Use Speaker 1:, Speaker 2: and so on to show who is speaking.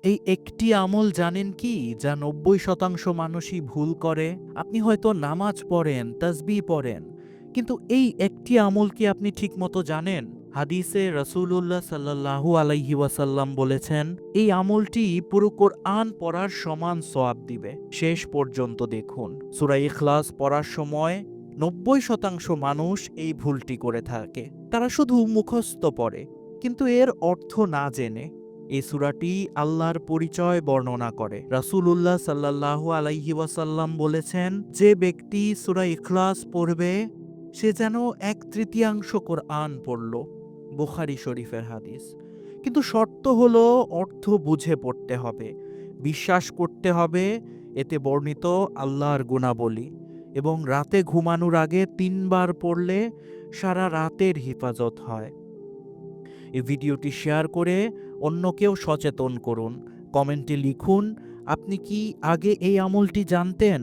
Speaker 1: এই একটি আমল জানেন কি যা 90% মানুষই ভুল করে? আপনি হয়তো নামাজ পড়েন, তাসবিহ পড়েন, কিন্তু এই একটি আমল কি আপনি ঠিকমতো জানেন? হাদিসে রাসূলুল্লাহ সাল্লাল্লাহু আলাইহি ওয়াসাল্লাম বলেছেন, এই আমলটি পুরো কোরআন পড়ার সমান সওয়াব দিবে। শেষ পর্যন্ত দেখুন। সূরা ইখলাস পড়ার সময় 90% মানুষ এই ভুলটি করে থাকে। তারা শুধু মুখস্থ পড়ে, কিন্তু এর অর্থ না জেনে। এই সূরাটি আল্লাহর পরিচয় বর্ণনা করে। রাসূলুল্লাহ সাল্লাল্লাহু আলাইহি ওয়াসাল্লাম বলেছেন, যে ব্যক্তি সূরা ইখলাস পড়বে সে যেন 1/3 কোরআন পড়ল। বুখারী শরীফের হাদিস। কিন্তু শর্ত হলো অর্থ বুঝে পড়তে হবে, বিশ্বাস করতে হবে এতে বর্ণিত আল্লাহর গুণাবলী, এবং রাতে ঘুমানোর আগে 3 বার পড়লে সারা রাতের হিফাজত হয়। এই ভিডিওটি শেয়ার করে অন্যকেও সচেতন করুন। কমেন্টে লিখুন, আপনি কি আগে এই আমলটি জানতেন?